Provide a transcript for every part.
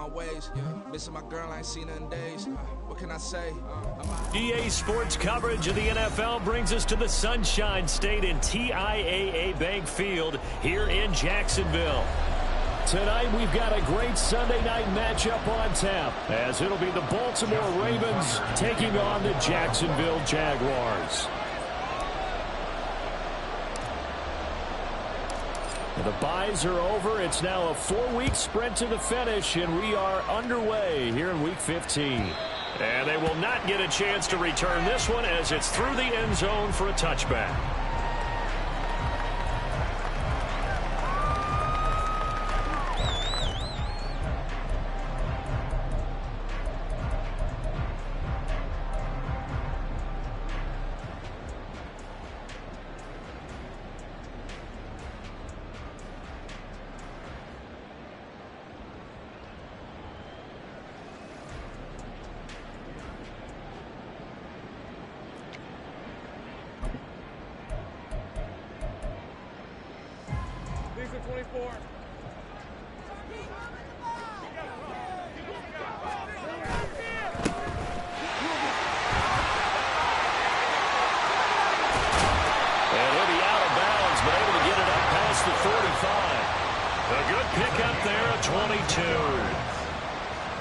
my ways. Missing my girl, I ain't seen her in days. What can I say? EA Sports coverage of the NFL brings us to the Sunshine State in TIAA Bank Field here in Jacksonville. Tonight we've got a great Sunday night matchup on tap, as it'll be the Baltimore Ravens taking on the Jacksonville Jaguars. The byes are over. It's now a 4-week sprint to the finish, and we are underway here in Week 15. And they will not get a chance to return this one as it's through the end zone for a touchback.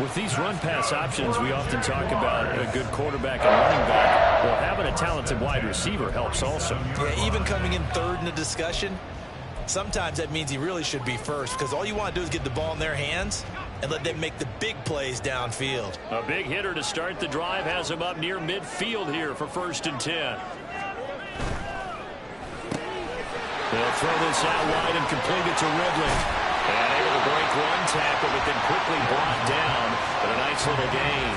With these run-pass options, we often talk about a good quarterback and running back. Well, having a talented wide receiver helps also. Yeah, even coming in third in the discussion, sometimes that means he really should be first, because all you want to do is get the ball in their hands and let them make the big plays downfield. A big hitter to start the drive has him up near midfield here for 1st and 10. They'll throw this out wide and complete it to Ridley. And able to break one tackle, but then quickly brought down. But a nice little gain.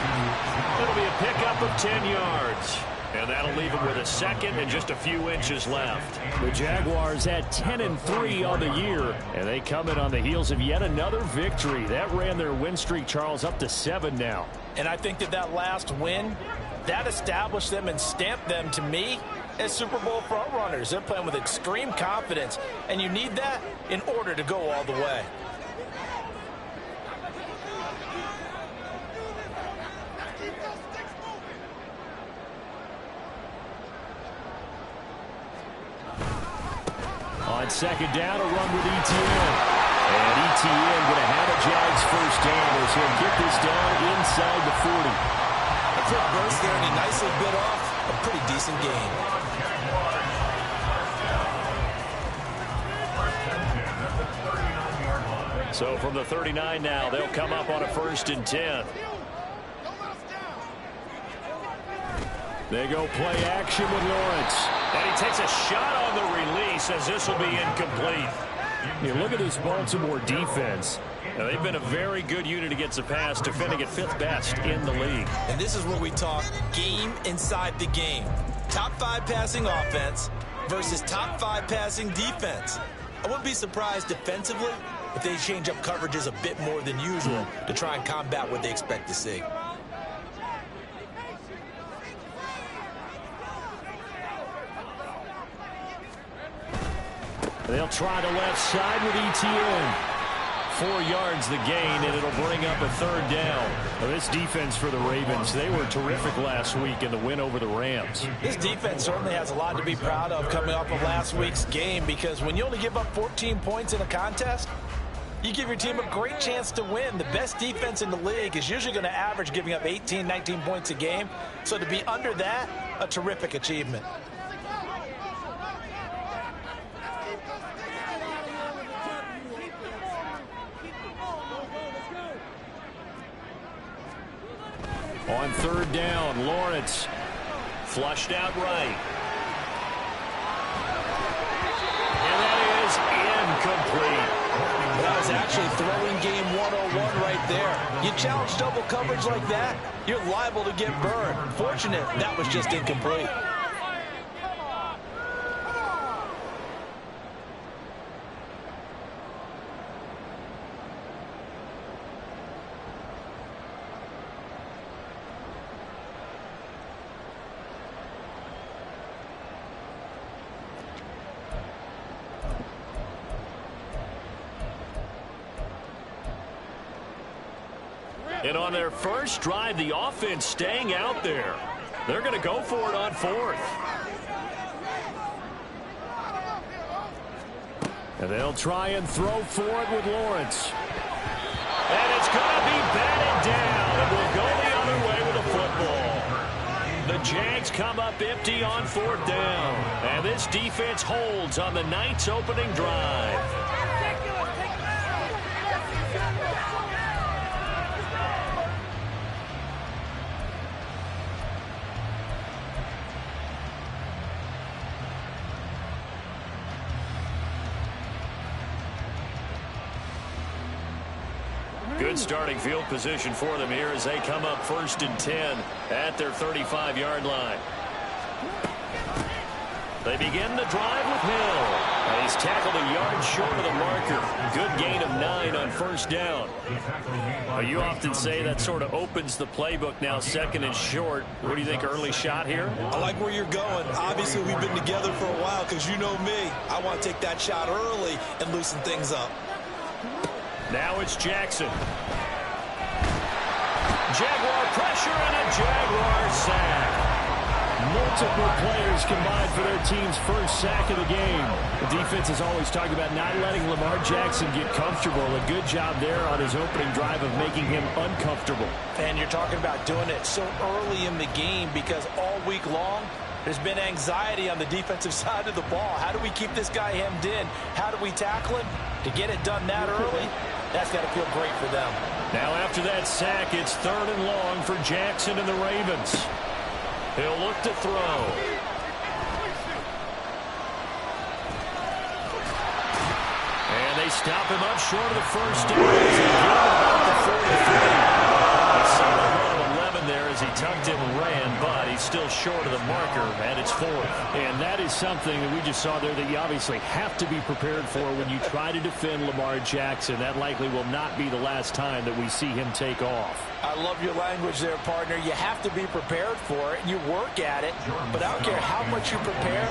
It'll be a pickup of 10 yards. And that'll leave him with a second and just a few inches left. The Jaguars at 10-3 on the year. And they come in on the heels of yet another victory. That ran their win streak, Charles, up to 7 now. And I think that last win, that established them and stamped them, to me, as Super Bowl frontrunners. They're playing with extreme confidence, and you need that in order to go all the way. On 2nd down, a run with Etienne. And Etienne going to have a Jags 1st down as he'll get this down inside the 40. A quick burst there, and he nicely bit off a pretty decent game. So from the 39 now, they'll come up on a 1st and 10. They go play action with Lawrence. And he takes a shot on the release as this will be incomplete. You look at this Baltimore defense. Now, they've been a very good unit against the pass, defending at 5th best in the league. And this is where we talk game inside the game. Top 5 passing offense versus top 5 passing defense. I wouldn't be surprised defensively if they change up coverages a bit more than usual to try and combat what they expect to see. They'll try the left side with Etienne. 4 yards the gain, and it'll bring up a 3rd down. Well, this defense for the Ravens, they were terrific last week in the win over the Rams. This defense certainly has a lot to be proud of coming off of last week's game, because when you only give up 14 points in a contest, you give your team a great chance to win. The best defense in the league is usually going to average giving up 18, 19 points a game. So to be under that, a terrific achievement. On 3rd down, Lawrence flushed out right. And that is incomplete. That was actually throwing game 101 right there. You challenge double coverage like that, you're liable to get burned. Fortunate, that was just incomplete. And on their first drive, the offense staying out there. They're going to go for it on fourth. And they'll try and throw for it with Lawrence. And it's going to be batted down. And we'll go the other way with a football. The Jags come up empty on fourth down. And this defense holds on the Knights' opening drive. Good starting field position for them here as they come up 1st and 10 at their 35-yard line. They begin the drive with Hill. And he's tackled a yard short of the marker. Good gain of 9 on 1st down. You often say that sort of opens the playbook now, 2nd and short. What do you think, early shot here? I like where you're going. Obviously, we've been together for a while because you know me. I want to take that shot early and loosen things up. Now it's Jackson. Jaguar pressure and a Jaguar sack. Multiple players combined for their team's first sack of the game. The defense is always talking about not letting Lamar Jackson get comfortable. A good job there on his opening drive of making him uncomfortable. And you're talking about doing it so early in the game because all week long, there's been anxiety on the defensive side of the ball. How do we keep this guy hemmed in? How do we tackle him? To get it done that early, that's got to feel great for them. Now after that sack, it's 3rd and long for Jackson and the Ravens. He'll look to throw. And they stop him up short of the 1st down. As he gets about the 43. He saw the run of 11 there as he tucked in and ran, but he's still short of the marker, and it's 4th. And that is something that we just saw there that you obviously have to be prepared for when you try to defend Lamar Jackson. That likely will not be the last time that we see him take off. I love your language there, partner. You have to be prepared for it. You work at it, but I don't care how much you prepare.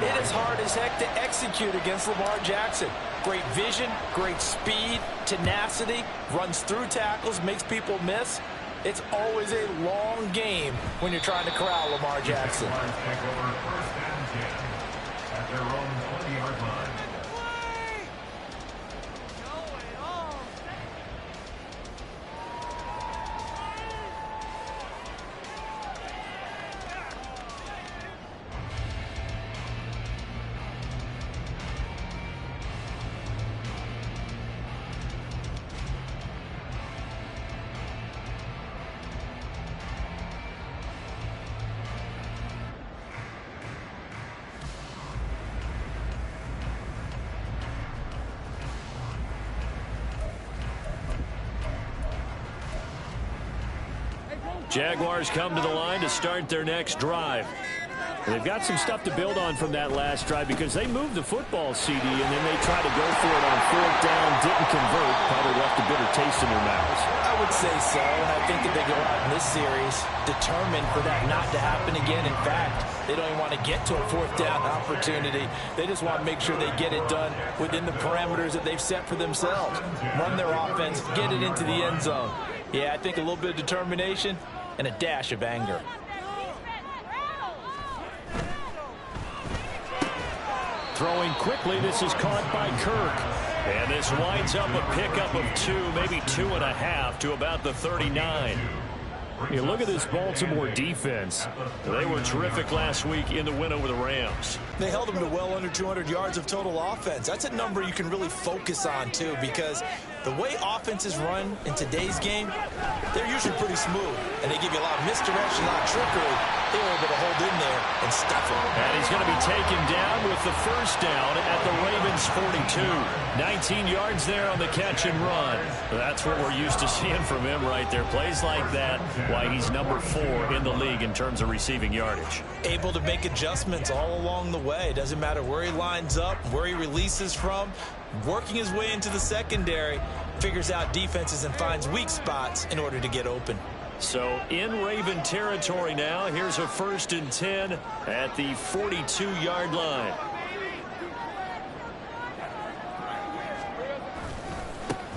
It is hard as heck to execute against Lamar Jackson. Great vision, great speed, tenacity, runs through tackles, makes people miss. It's always a long game when you're trying to corral Lamar Jackson. Jaguars come to the line to start their next drive. And they've got some stuff to build on from that last drive because they moved the football, CD, and then they tried to go for it on 4th down, didn't convert, probably left a bitter taste in their mouths. I would say so, and I think that they go out in this series determined for that not to happen again. In fact, they don't even want to get to a 4th down opportunity. They just want to make sure they get it done within the parameters that they've set for themselves. Run their offense, get it into the end zone. Yeah, I think a little bit of determination and a dash of anger. Throwing quickly, this is caught by Kirk. And this winds up a pickup of 2, maybe 2.5 to about the 39. You look at this Baltimore defense. They were terrific last week in the win over the Rams. They held them to well under 200 yards of total offense. That's a number you can really focus on, too, because the way offenses run in today's game, they're usually pretty smooth, and they give you a lot of misdirection, a lot of trickery. They were able to hold in there and stuff it. And he's going to be taken down with the 1st down at the Ravens' 42. 19 yards there on the catch and run. That's what we're used to seeing from him right there. Plays like that, why he's number 4 in the league in terms of receiving yardage. Able to make adjustments all along the way. Doesn't matter where he lines up, where he releases from. Working his way into the secondary, figures out defenses and finds weak spots in order to get open. So in Raven territory now, here's a 1st and 10 at the 42-yard line.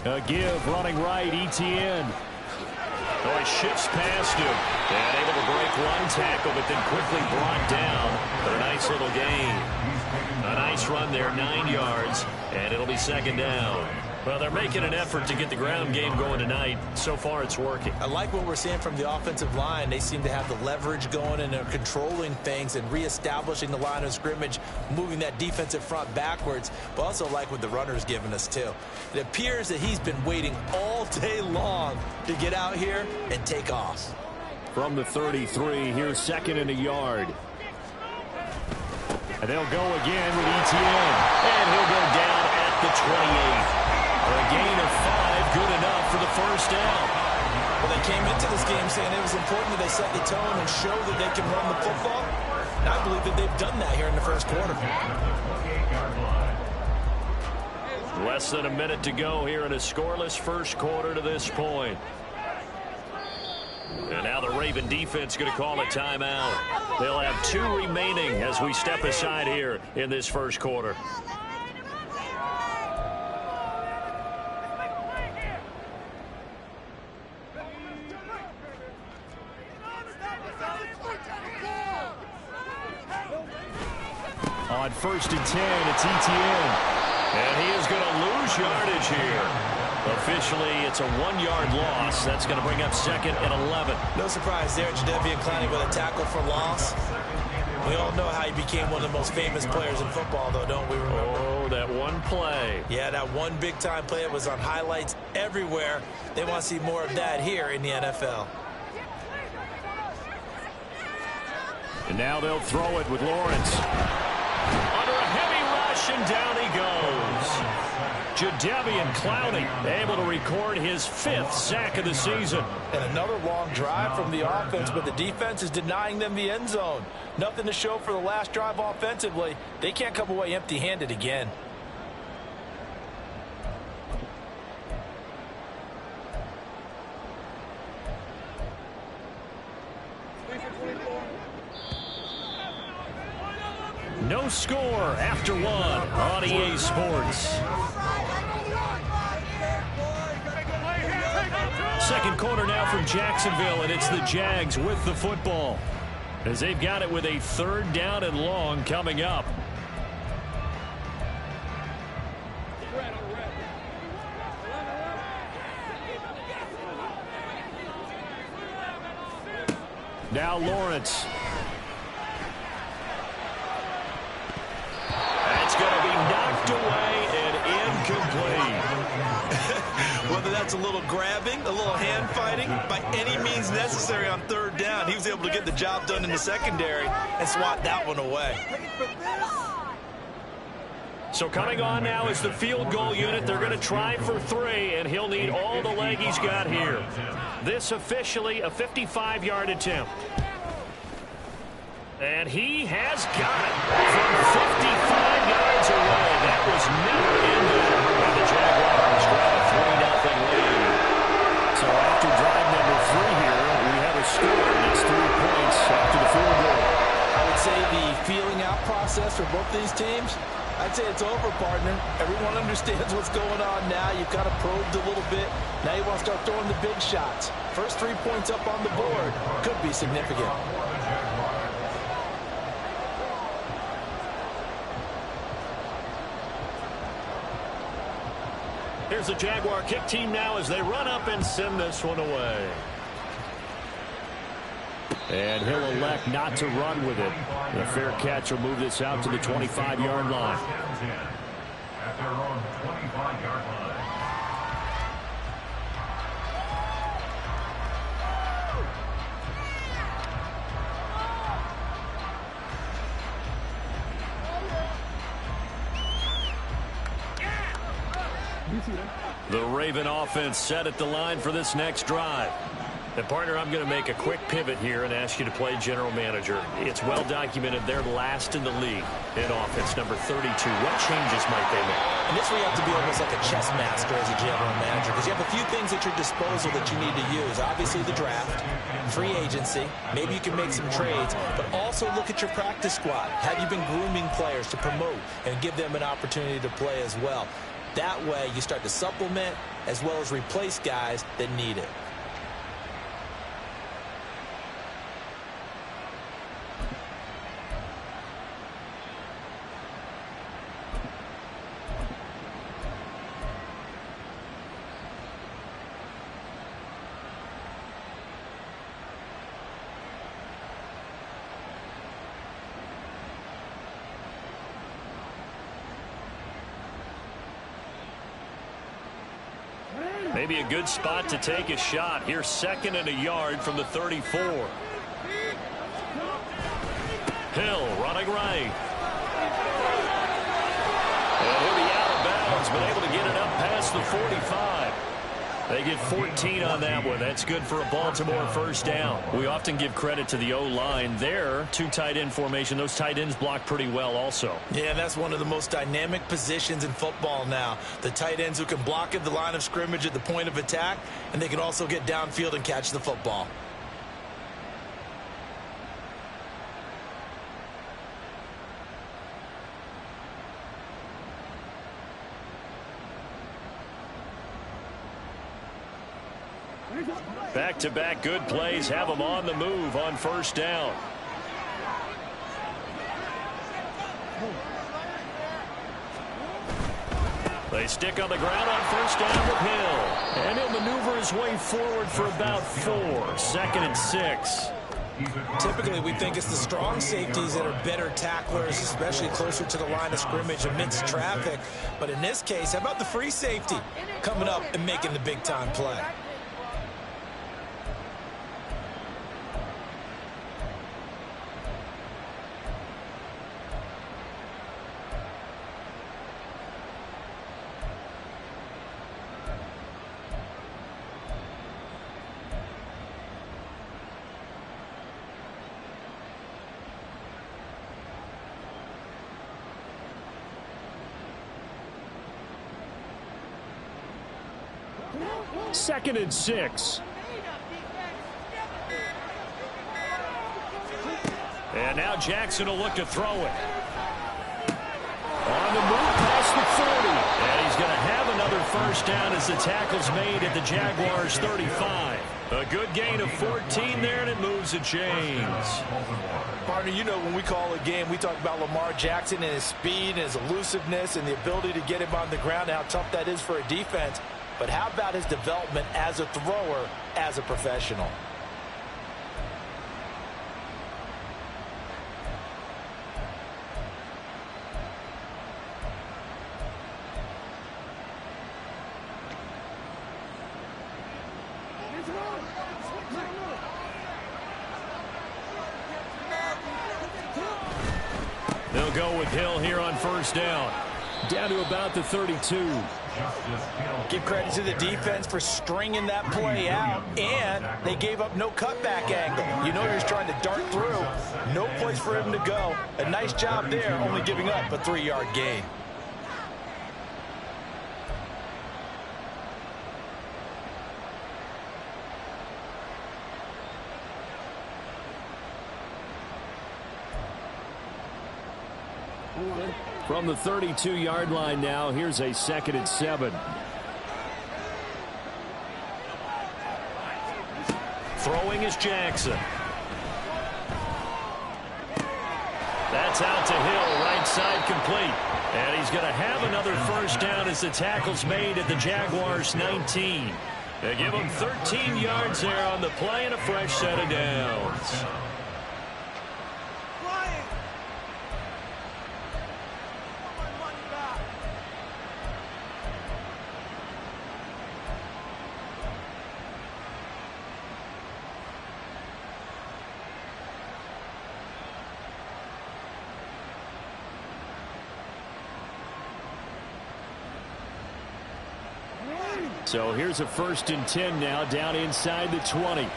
A give running right, ETN. Oh, he shifts past him. And able to break one tackle, but then quickly brought down. But a nice little gain. A nice run there, 9 yards, and it'll be second down. Well, they're making an effort to get the ground game going tonight. So far, it's working. I like what we're seeing from the offensive line. They seem to have the leverage going, and they're controlling things and reestablishing the line of scrimmage, moving that defensive front backwards, but also like what the runner's giving us, too. It appears that he's been waiting all day long to get out here and take off. From the 33, here's second and a yard. And they'll go again with Etienne. And he'll go down at the 28. For a gain of 5, good enough for the first down. Well, they came into this game saying it was important that they set the tone and show that they can run the football. And I believe that they've done that here in the first quarter. Less than a minute to go here in a scoreless first quarter to this point. And now the Raven defense going to call a timeout. They'll have 2 remaining as we step aside here in this first quarter. On 1st and 10, it's Etienne. And he is going to lose yardage here. Officially, it's a 1-yard loss. That's going to bring up second and 11. No surprise there, Jadeveon Clowney with a tackle for loss. We all know how he became one of the most famous players in football, though, don't we remember? Oh, that one play. Yeah, that one big-time play. It was on highlights everywhere. They want to see more of that here in the NFL. And now they'll throw it with Lawrence. Under a heavy rush, and down he goes. Jadeveon Clowney able to record his 5th sack of the season. And another long drive from the offense, but the defense is denying them the end zone. Nothing to show for the last drive offensively. They can't come away empty-handed again. No score after 1 on EA Sports. Second quarter now from Jacksonville, and it's the Jags with the football, as they've got it with a 3rd down and long coming up. Now Lawrence. That's going to be knocked away and incomplete. Whether that's a little grabbing, a little hand fighting, by any means necessary on 3rd down, he was able to get the job done in the secondary and swat that one away. So coming on now is the field goal unit. They're going to try for 3, and he'll need all the leg he's got here. This officially a 55-yard attempt. And he has got it from 55 yards away. That was never ended. And the Jaguars grab a 3-0 lead. So after drive number 3 here, we have a score, and it's 3 points after the field goal. I would say the feeling out process for both these teams, I'd say it's over, partner. Everyone understands what's going on now. You've kind of probed a little bit. Now you want to start throwing the big shots. First 3 points up on the board could be significant. Here's the Jaguar kick team now as they run up and send this one away. And he'll elect not to run with it. The fair catch will move this out to the 25-yard line. At their own 25-yard line. The Raven offense set at the line for this next drive. And partner, I'm going to make a quick pivot here and ask you to play general manager. It's well documented they're last in the league in offense, number 32. What changes might they make? And this way you have to be almost like a chess master as a general manager, because you have a few things at your disposal that you need to use. Obviously the draft, free agency, maybe you can make some trades, but also look at your practice squad. Have you been grooming players to promote and give them an opportunity to play as well? That way you start to supplement as well as replace guys that need it. Maybe a good spot to take a shot. Here's 2nd and a yard from the 34. Hill running right. And he'll be out of bounds, but able to get it up past the 45. They get 14 on that one. That's good for a Baltimore first down. We often give credit to the O-line there. 2 tight end formation. Those tight ends block pretty well also. Yeah, and that's one of the most dynamic positions in football now. The tight ends who can block at the line of scrimmage at the point of attack, and they can also get downfield and catch the football. Back-to-back good plays have them on the move on first down. They stick on the ground on first down with Hill. And he'll maneuver his way forward for about 4. 2nd and 6. Typically, we think it's the strong safeties that are better tacklers, especially closer to the line of scrimmage amidst traffic. But in this case, how about the free safety coming up and making the big-time play? Second and 6. And now Jackson will look to throw it. On the move past the 40. And he's going to have another first down as the tackle's made at the Jaguars' 35. A good gain of 14 there, and it moves the chains. Partner, you know when we call a game, we talk about Lamar Jackson and his speed and his elusiveness and the ability to get him on the ground and how tough that is for a defense. But how about his development as a thrower, as a professional? They'll go with Hill here on first down. Down to about the 32. Give credit to the defense for stringing that play out, and they gave up no cutback angle. You know he was trying to dart through. No place for him to go. A nice job there, only giving up a 3-yard gain. From the 32-yard line now, here's a 2nd and 7. Throwing is Jackson. That's out to Hill, right side complete. And he's going to have another first down as the tackle's made at the Jaguars' 19. They give him 13 yards there on the play and a fresh set of downs. So here's a 1st and 10 now, down inside the 20.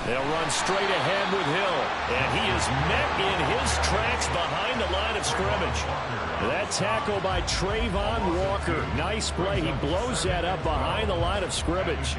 They'll run straight ahead with Hill. And he is met in his tracks behind the line of scrimmage. That tackle by Trayvon Walker. Nice play. He blows that up behind the line of scrimmage.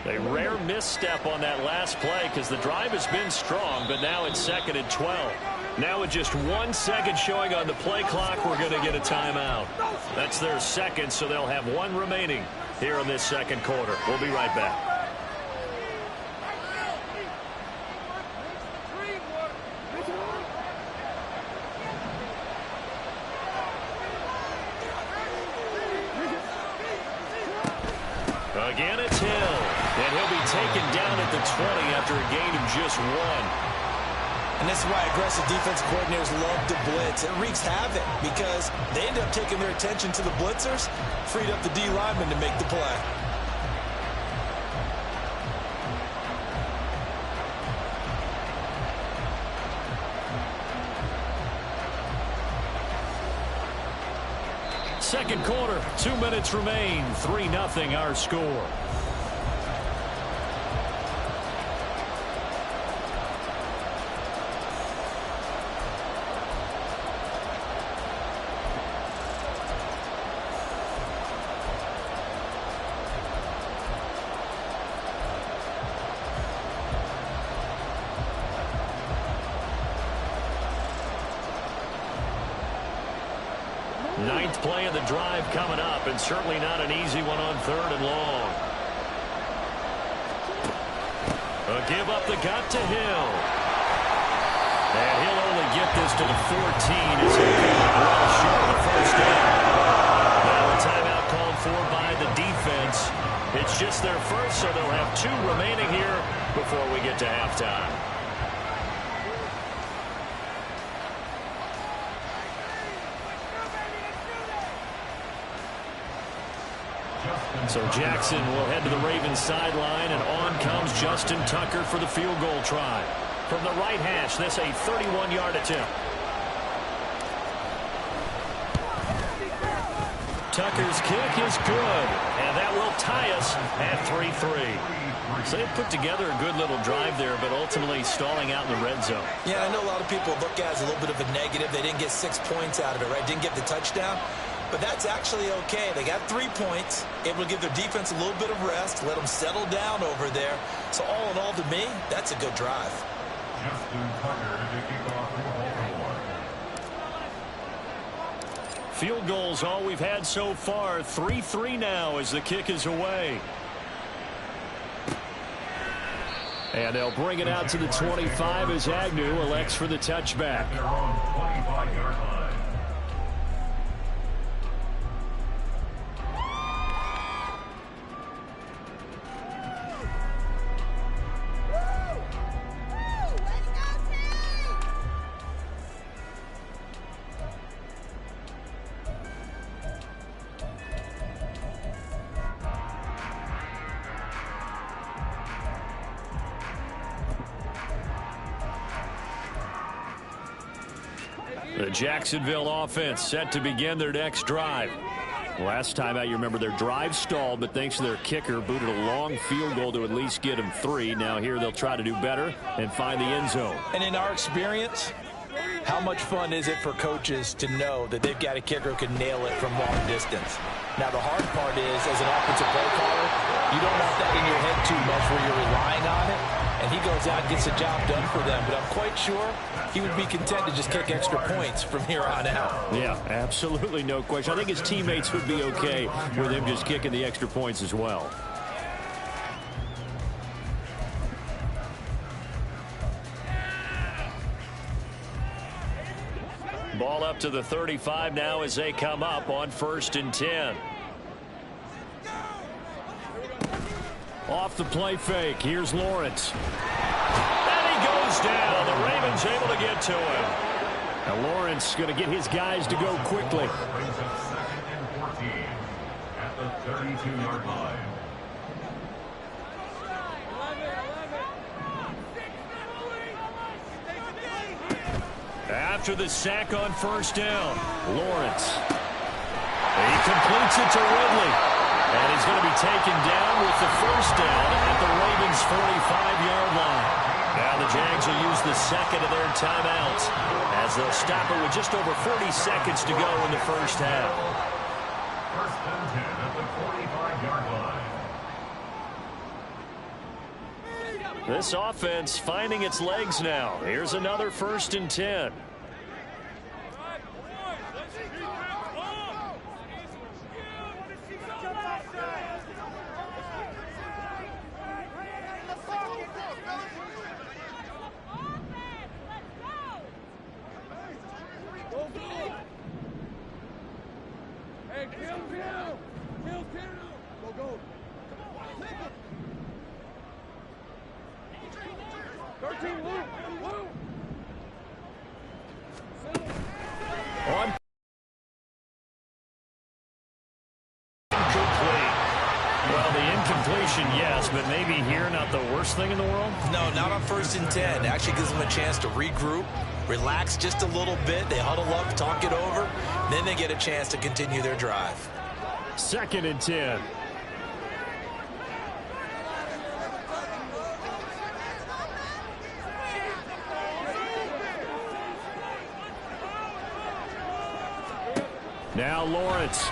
A rare misstep on that last play because the drive has been strong, but now it's 2nd and 12. Now with just 1 second showing on the play clock, we're going to get a timeout. That's their second, so they'll have 1 remaining. here in this second quarter. We'll be right back. Again, it's Hill. And he'll be taken down at the 20 after a gain of just 1. And this is why aggressive defense coordinators love to blitz. It wreaks havoc because they end up taking their attention to the blitzers, freed up the D lineman to make the play. Second quarter, 2 minutes remain. 3-0 our score. Ninth play of the drive coming up, and certainly not an easy one on 3rd and long. A give up the gut to Hill. And he'll only get this to the 14 as he comes well short of the first down. Now a timeout called for by the defense. It's just their first, so they'll have 2 remaining here before we get to halftime. So Jackson will head to the Ravens sideline, and on comes Justin Tucker for the field goal try. From the right hash, this a 31-yard attempt. Tucker's kick is good, and that will tie us at 3-3. So they put together a good little drive there, but ultimately stalling out in the red zone. Yeah, I know a lot of people look at it as a little bit of a negative. They didn't get 6 points out of it, right? Didn't get the touchdown. But that's actually okay. They got 3 points, able to give their defense a little bit of rest, let them settle down over there. So all in all, to me, that's a good drive. Justin Tucker to kick off for Baltimore. Field goals all we've had so far. 3-3 now as the kick is away. And they'll bring it out to the 25 as Agnew elects for the touchback. Their own 25-yard line. The Jacksonville offense set to begin their next drive. Last time out, you remember their drive stalled, but thanks to their kicker, booted a long field goal to at least get them 3. Now here they'll try to do better and find the end zone. And in our experience, how much fun is it for coaches to know that they've got a kicker who can nail it from long distance? Now, the hard part is, as an offensive play caller, you don't want that in your head too much where you're relying on it. And he goes out and gets the job done for them. But I'm quite sure he would be content to just kick extra points from here on out. Yeah, absolutely no question. I think his teammates would be okay with him just kicking the extra points as well. Ball up to the 35 now as they come up on 1st and 10. Off the play fake. Here's Lawrence. And he goes down. The Ravens able to get to him. Now Lawrence going to get his guys to go quickly. Brings up 2nd and 14 at the 32-yard line. After the sack on 1st down, Lawrence. He completes it to Ridley. And he's going to be taken down with the 1st down at the Ravens' 45-yard line. Now the Jags will use the 2nd of their timeouts as they'll stop it with just over 40 seconds to go in the 1st half. 1st and 10 at the 45-yard line. This offense finding its legs now. Here's another 1st and 10. On. Incomplete. Well, the incompletion, yes, but maybe here not the worst thing in the world? No, not on 1st and 10. Actually gives them a chance to regroup, relax just a little bit. They huddle up, talk it over, then they get a chance to continue their drive. 2nd and 10. Now Lawrence.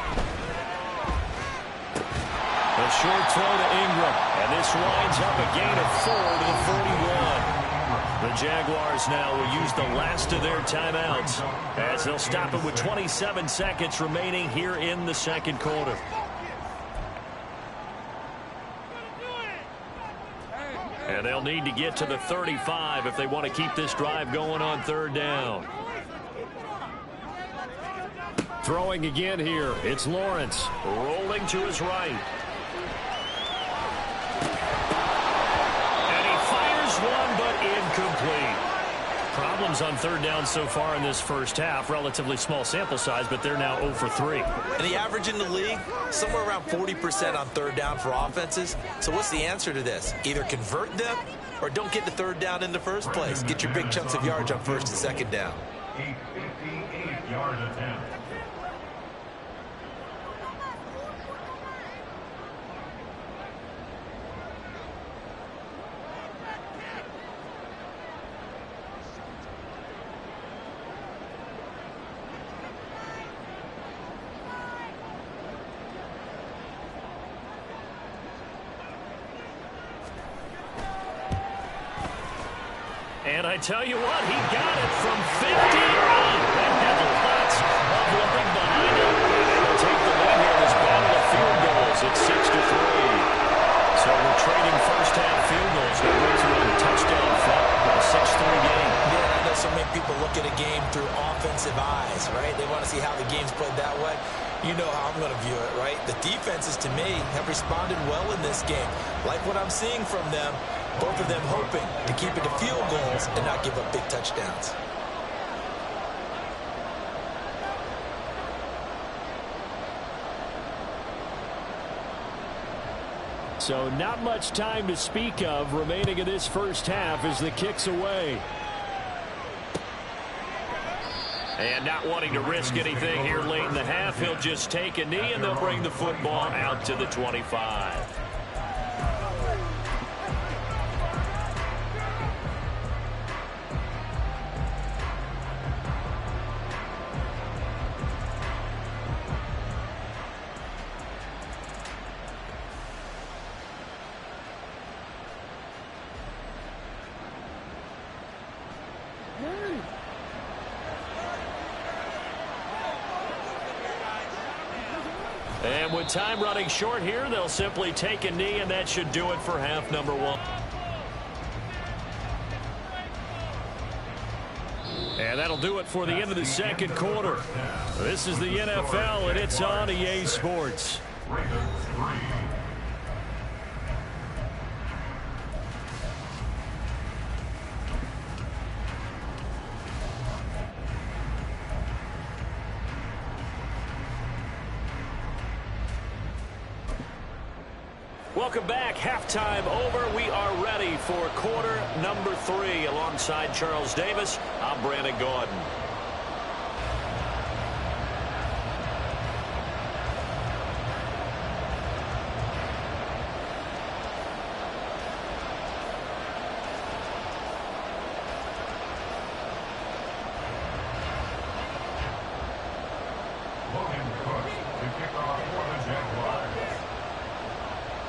A short throw to Ingram. And this winds up a gain of 4 to the 41. The Jaguars now will use the last of their timeouts as they'll stop it with 27 seconds remaining here in the 2nd quarter. And they'll need to get to the 35 if they want to keep this drive going on 3rd down. Throwing again here, it's Lawrence. Rolling to his right. And he fires one, but incomplete. Problems on 3rd down so far in this first half. Relatively small sample size, but they're now 0 for 3. And the average in the league, somewhere around 40% on 3rd down for offenses. So what's the answer to this? Either convert them or don't get to 3rd down in the first place. Get your big chunks of yards on 1st and 2nd down. A 58-yard attempt. And I tell you what, he got it from 50 on. That had lots of lumping behind him. They'll take the lead here in this battle of field goals at 6-3. So we're trading first-half field goals. That brings it on a touchdown flop with a 6-3 game. Yeah, I know so many people look at a game through offensive eyes, right? They want to see how the game's played that way. You know how I'm going to view it, right? The defenses, to me, have responded well in this game. Like what I'm seeing from them. Both of them hoping to keep it to field goals and not give up big touchdowns. So not much time to speak of remaining in this first half as the kick's away. And not wanting to risk anything here late in the half, he'll just take a knee and they'll bring the football out to the 25. And with time running short here, they'll simply take a knee, and that should do it for half number 1. And that'll do it for the end of the 2nd quarter. This is the NFL, and it's on EA Sports. Welcome back. Halftime over. We are ready for quarter number 3. Alongside Charles Davis, I'm Brandon Gordon.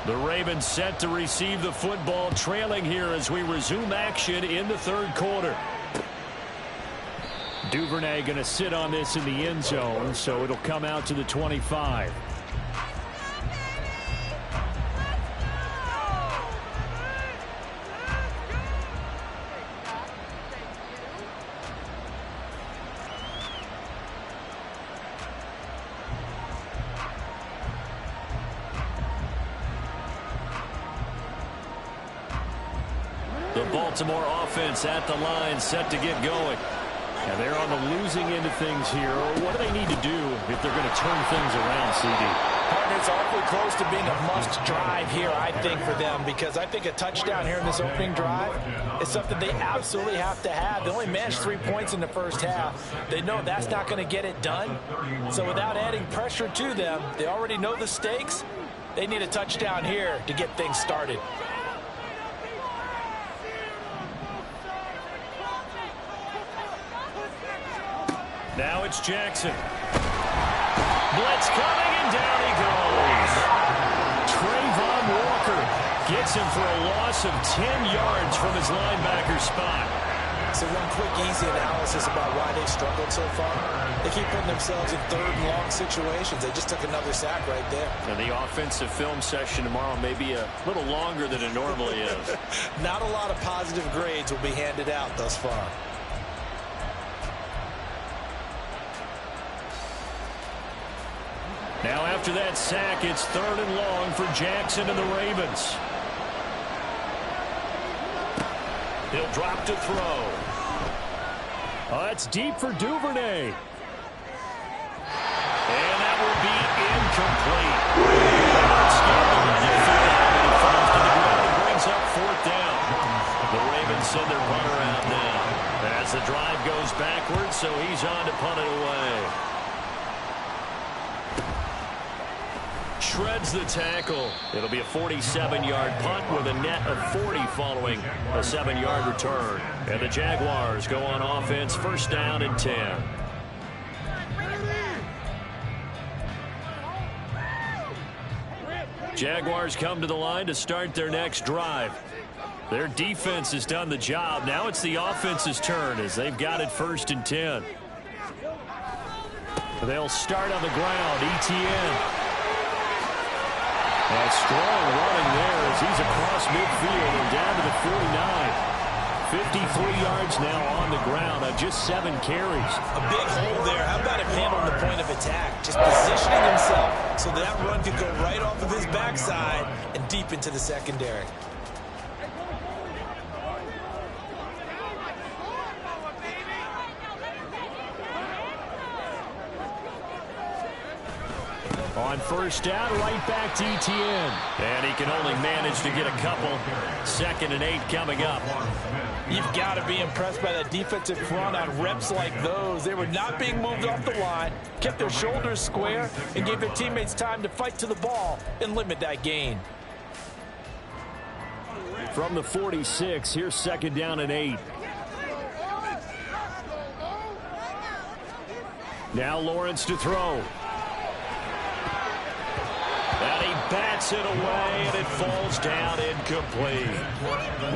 The Ravens set to receive the football, trailing here as we resume action in the 3rd quarter. Duvernay going to sit on this in the end zone, so it'll come out to the 25. The Baltimore offense at the line, set to get going. And they're on the losing end of things here. What do they need to do if they're going to turn things around, CD? It's awfully close to being a must drive here, I think, for them, because I think a touchdown here in this opening drive is something they absolutely have to have. They only managed 3 points in the first half. They know that's not going to get it done. So without adding pressure to them, they already know the stakes. They need a touchdown here to get things started. Now it's Jackson. Blitz coming, and down he goes. Trayvon Walker gets him for a loss of 10 yards from his linebacker spot. So one quick, easy analysis about why they struggled so far. They keep putting themselves in third and long situations. They just took another sack right there. And the offensive film session tomorrow may be a little longer than it normally is. Not a lot of positive grades will be handed out thus far. Now after that sack, it's third and long for Jackson and the Ravens. He'll drop to throw. Oh, that's deep for Duvernay. And that will be incomplete. Falls to the ground and brings up fourth down. The Ravens send their punter out now. As the drive goes backwards, so he's on to punt it away. Shreds the tackle. It'll be a 47-yard punt with a net of 40 following a 7-yard return. And the Jaguars go on offense, first down and 10. Jaguars come to the line to start their next drive. Their defense has done the job. Now it's the offense's turn as they've got it first and 10. They'll start on the ground. ETN. A strong running there as he's across midfield and down to the 49. 53 yards now on the ground on just 7 carries. A big hole there. How about him handling the point of attack? Just positioning himself so that run could go right off of his backside and deep into the secondary. On first down, right back to ETN. And he can only manage to get a couple. 2nd and 8 coming up. You've got to be impressed by that defensive front on reps like those. They were not being moved off the line, kept their shoulders square, and gave their teammates time to fight to the ball and limit that gain. From the 46, here's 2nd down and 8. Now Lawrence to throw. And he bats it away, and it falls down incomplete.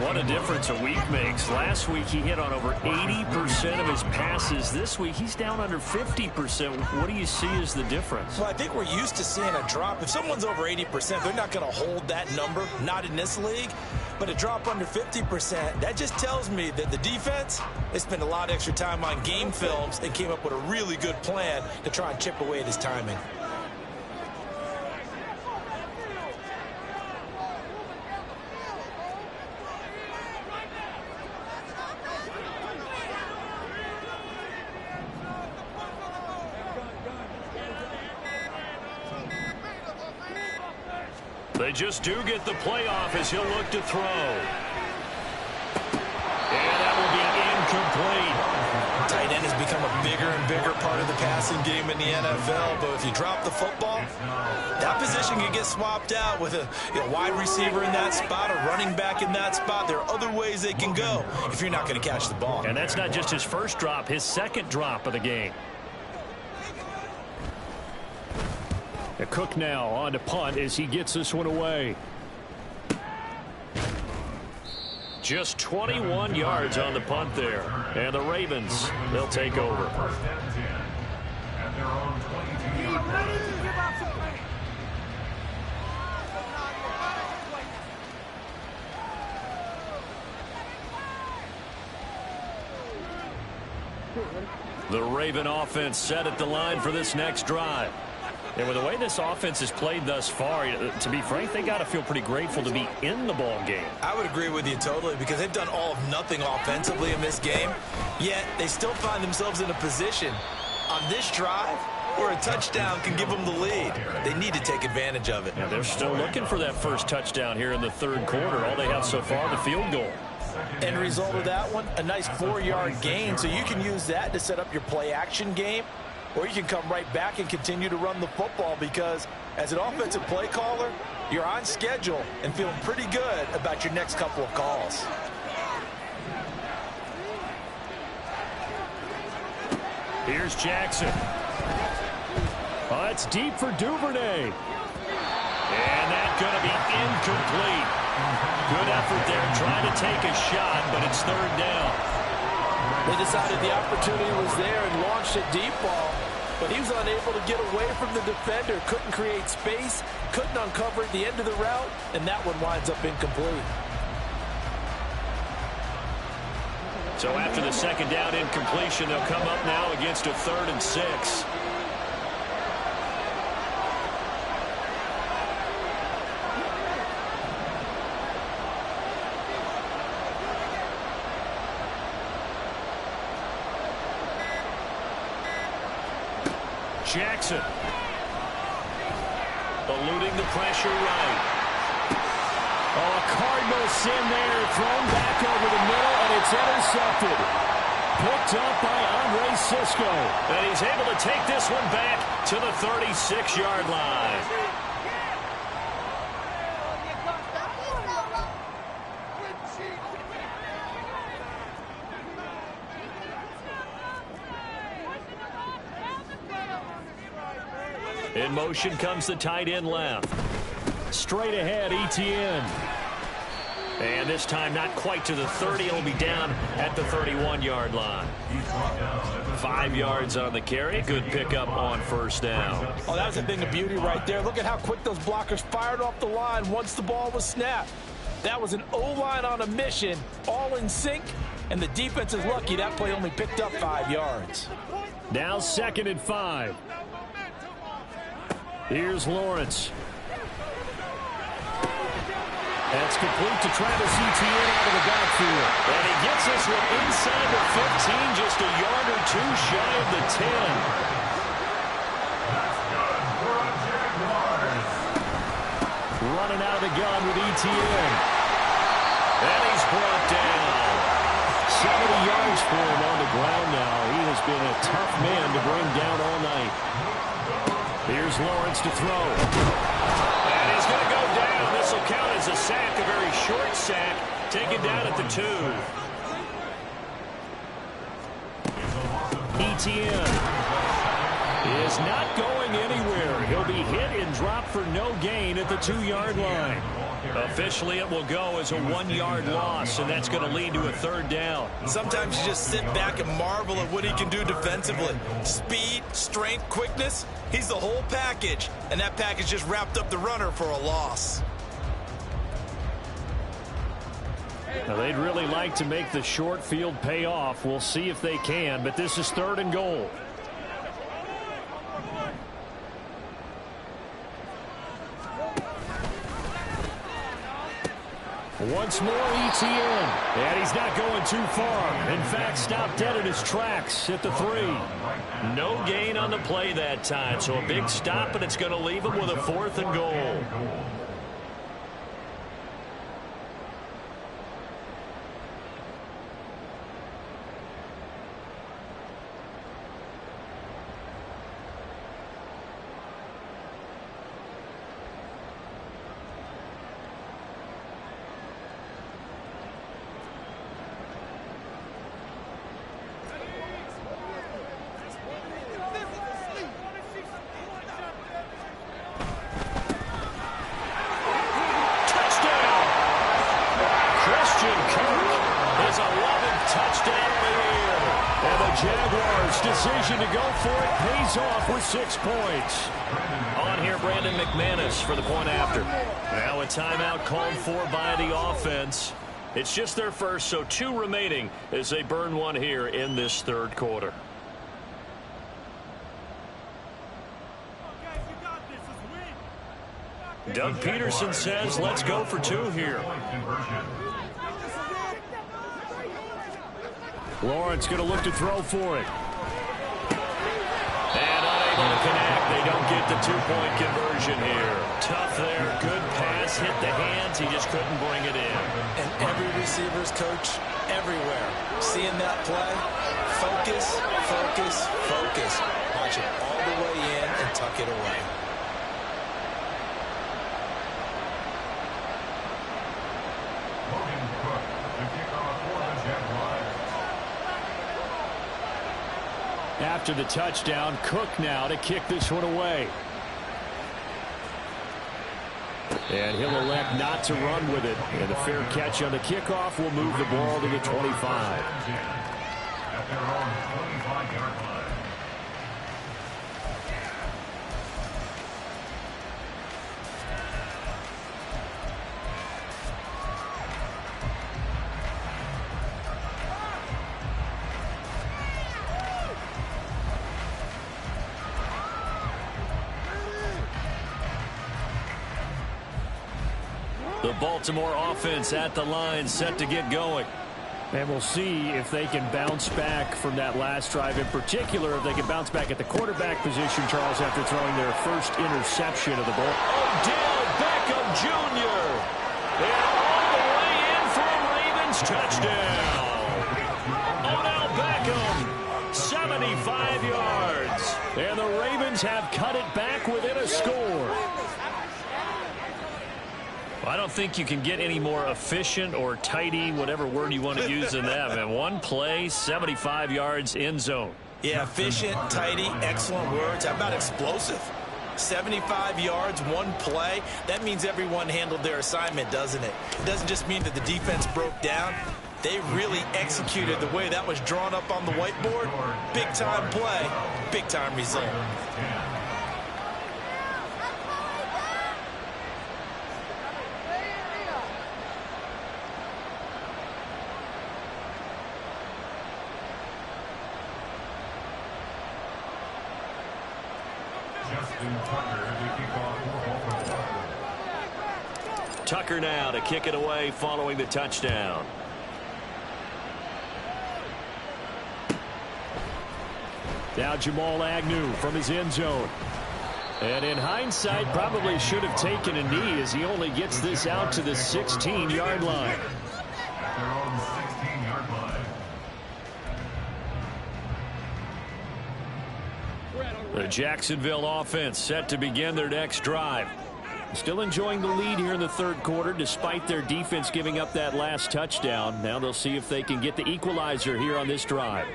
What a difference a week makes. Last week he hit on over 80% of his passes. This week he's down under 50%. What do you see as the difference? Well, I think we're used to seeing a drop. If someone's over 80%, they're not going to hold that number, not in this league. But a drop under 50%, that just tells me that the defense, they spent a lot of extra time on game films and came up with a really good plan to try and chip away at his timing. They just do get the playoff as he'll look to throw. And that will be incomplete. Tight end has become a bigger and bigger part of the passing game in the NFL, but if you drop the football, that position can get swapped out with a wide receiver in that spot, a running back in that spot. There are other ways they can go if you're not going to catch the ball. And that's not just his first drop, his second drop of the game. Cook now on to punt as he gets this one away. Just 21 yards on the punt there. And the Ravens, they'll take over. The Raven offense set at the line for this next drive. And with the way this offense has played thus far, to be frank, they got to feel pretty grateful to be in the ball game. I would agree with you totally because they've done all of nothing offensively in this game, yet they still find themselves in a position on this drive where a touchdown can give them the lead. They need to take advantage of it. Yeah, they're still looking for that first touchdown here in the third quarter. All they have so far, the field goal. End result of that one, a nice 4-yard gain, so you can use that to set up your play-action game, or you can come right back and continue to run the football because as an offensive play caller, you're on schedule and feeling pretty good about your next couple of calls. Here's Jackson. Oh, it's deep for Duvernay. And that's going to be incomplete. Good effort there trying to take a shot, but it's third down. They decided the opportunity was there and launched a deep ball, but he was unable to get away from the defender, couldn't create space, couldn't uncover at the end of the route, and that one winds up incomplete. So after the second down incompletion, they'll come up now against a 3rd and 6. Jackson. Eluding the pressure right. Oh, a Cardinal sin there. Thrown back over the middle, and it's intercepted. Picked up by Andre Cisco. And he's able to take this one back to the 36-yard line. In motion comes the tight end left. Straight ahead, Etienne. And this time not quite to the 30. He'll be down at the 31-yard line. 5 yards on the carry. Good pickup on first down. Oh, that was a thing of beauty right there. Look at how quick those blockers fired off the line once the ball was snapped. That was an O-line on a mission, all in sync, and the defense is lucky that play only picked up 5 yards. Now 2nd and 5. Here's Lawrence. That's complete to Travis Etienne out of the backfield. And he gets this one inside the 15, just a yard or two shy of the 10. Running out of the gun with Etienne. And he's brought down. 70 yards for him on the ground now. He has been a tough man to bring down all night. Here's Lawrence to throw. And he's going to go down. This will count as a sack, a very short sack, taken down at the 2. Etienne is not going anywhere. He'll be hit and dropped for no gain at the 2-yard line. Officially, it will go as a 1-yard loss, and that's going to lead to a 3rd down. Sometimes you just sit back and marvel at what he can do defensively. Speed, strength, quickness, he's the whole package, and that package just wrapped up the runner for a loss. Now, they'd really like to make the short field pay off. We'll see if they can, but this is 3rd and goal. Once more, Etienne. And he's not going too far. In fact, stopped dead in his tracks at the 3. No gain on the play that time. So a big stop, and it's going to leave him with a 4th and goal. Jaguars' decision to go for it pays off with 6 points. On here, Brandon McManus for the point after. Now a timeout called for by the offense. It's just their first, so 2 remaining as they burn one here in this 3rd quarter. Doug Peterson says, let's go for two here. Lawrence going to look to throw for it. And unable to connect. They don't get the two-point conversion here. Tough there. Good pass. Hit the hands. He just couldn't bring it in. And every receiver's coach everywhere. Seeing that play, focus, focus, focus. Watch it all the way in and tuck it away. After the touchdown, Cook now to kick this one away. And he'll elect not to run with it. And the fair catch on the kickoff will move the ball to the 25. At their own 25-yard line. The Baltimore offense at the line, set to get going. And we'll see if they can bounce back from that last drive. In particular, if they can bounce back at the quarterback position, Charles, after throwing their first interception of the ball. Odell Beckham Jr. And all the way in for a Ravens touchdown. Odell Beckham, 75 yards. And the Ravens have cut it back within a score. I don't think you can get any more efficient or tidy, whatever word you want to use in that. Man, one play, 75 yards, end zone. Yeah, efficient, tidy, excellent words. How about explosive? 75 yards, one play. That means everyone handled their assignment, doesn't it? It doesn't just mean that the defense broke down. They really executed the way that was drawn up on the whiteboard. Big-time play, big-time result. Tucker now to kick it away following the touchdown. Now Jamal Agnew from his end zone. And in hindsight, probably should have taken a knee as he only gets this out to the 16-yard line. At their own 16-yard line. The Jacksonville offense set to begin their next drive. Still enjoying the lead here in the third quarter despite their defense giving up that last touchdown. Now they'll see if they can get the equalizer here on this drive.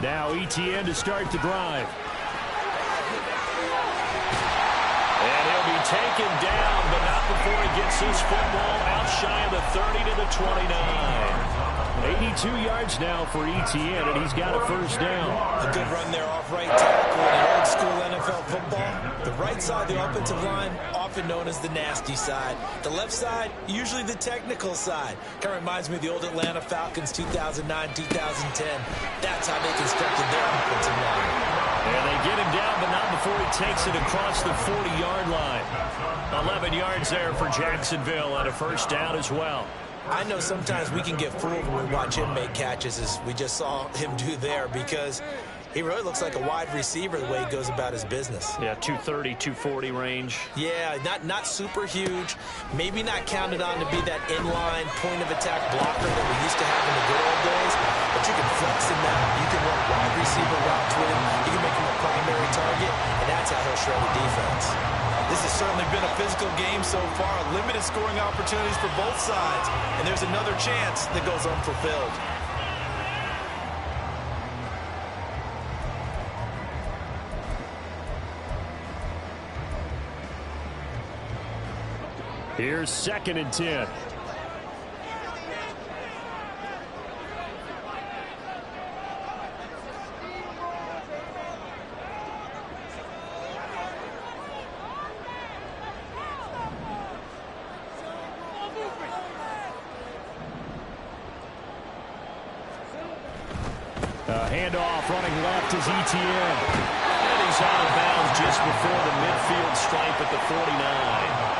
Now Etienne to start the drive. And he'll be taken down, but not before he gets his football out shy of the 30 to the 29. 82 yards now for Etienne, and he's got a first down. A good run there off right tackle in old school NFL football. The right side of the offensive line, often known as the nasty side. The left side, usually the technical side. Kind of reminds me of the old Atlanta Falcons 2009, 2010. That's how they constructed their offensive line. And they get him down, but not before he takes it across the 40-yard line. 11 yards there for Jacksonville, and a first down as well. I know sometimes we can get fooled when we watch him make catches, as we just saw him do there, because he really looks like a wide receiver the way he goes about his business. Yeah, 230, 240 range. Yeah, not super huge. Maybe not counted on to be that inline point-of-attack blocker that we used to have in the good old days, but you can flex him out. You can run wide receiver routes with him. You can make him a primary target, and that's how he'll shred the defense. This has certainly been a physical game so far. Limited scoring opportunities for both sides. And there's another chance that goes unfulfilled. Here's 2nd and 10. Handoff running left is Etienne. And he's out of bounds just before the midfield stripe at the 49.